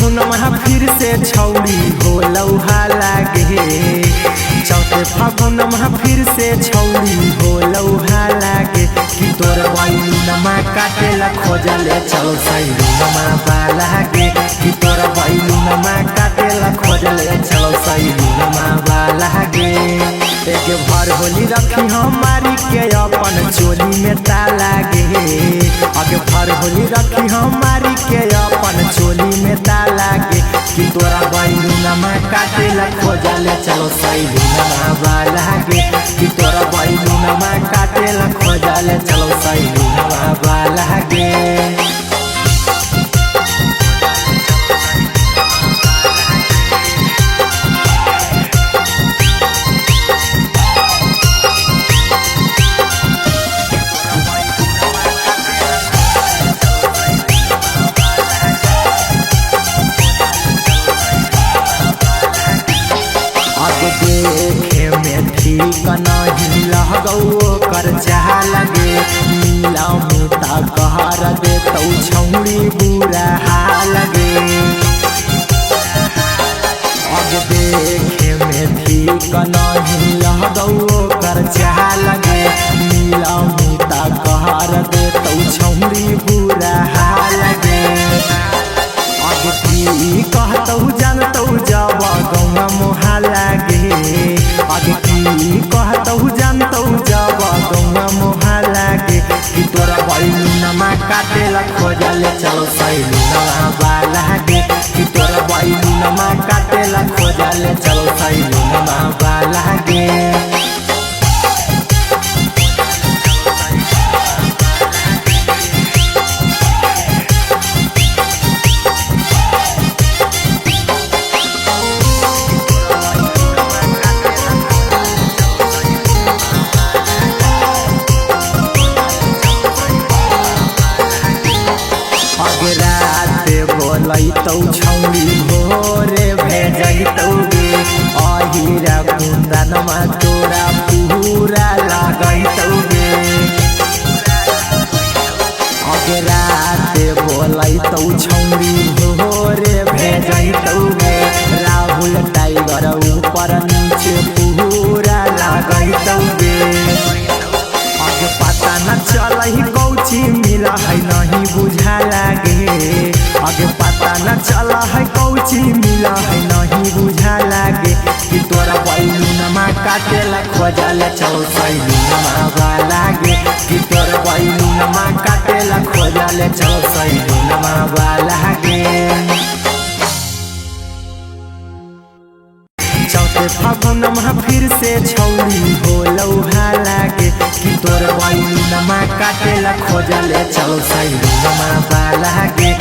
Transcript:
फागुन में फिर से छौड़ी हो लौहा लागे। चौथे फागुन में फिर से छौड़ी हो लौहा लागे कि तोर बैलूनमा काटेला खोजले चलो सैलूनमा बालागे कि तोर बैलूनमा काटेला खोजले चलो सैलूनमा बालागे। एक भर होली रखी हमारी के अपन चोली में तालागे। आगे भर होली रखी हमारी के अपन चोली में तालागे कि तोरा बैलूनमा काटेला खोजले चलो सैलूनमा बालागे कि तोरा बैलूनमा काटेला खोजले चलो सैलूनमा बालागे। देखे में ठीक नहीं लगो कर चाह लगे नीला मुता कहर दे तो छौड़ी बुरा लगे। अब देखे में ठीक नहीं लगो कर चाह लगे नीला मुता कहर दे तो छौड़ी बुरा लगे। अब की कहतौ जानतौ जब गौवा मोहा लागे। आगे की कहतौ जानतौ जब गौवा मोहा लागे कि तोरा बैलूनमा काटेला खोजले चलो सैलूनमा बालागे कि तोरा बैलूनमा काटेला खोजले चलो सैलूनमा बालागे। राते बोलैतौ छौड़ी भोरे भेजैतौ गे अहिरा कुंदनमा तोरा पूरा लागैतौ गे। अगे राते बोलैतौ छौड़ी भोरे भेजैतौ गे राहुल टाइगर ऊपर नीचे पूरा लागैतौ गे। आगे पता न चलही कौची मिला है नहीं बुझा लागे। आगे पता न चला है कौची मिला है नहीं बुझा लागे कि तोरा बैलूनमा काटेला खोजले चलो सैलूनमा बालागे कि तोरा बैलूनमा काटेला खोजले चलो सैलूनमा बालागे। चौथे फागुन में फिर से छौड़ी हो लौहा लागे कि तोर बैलूनमा काटेला खोजले चलो सैलूनमा बालागे।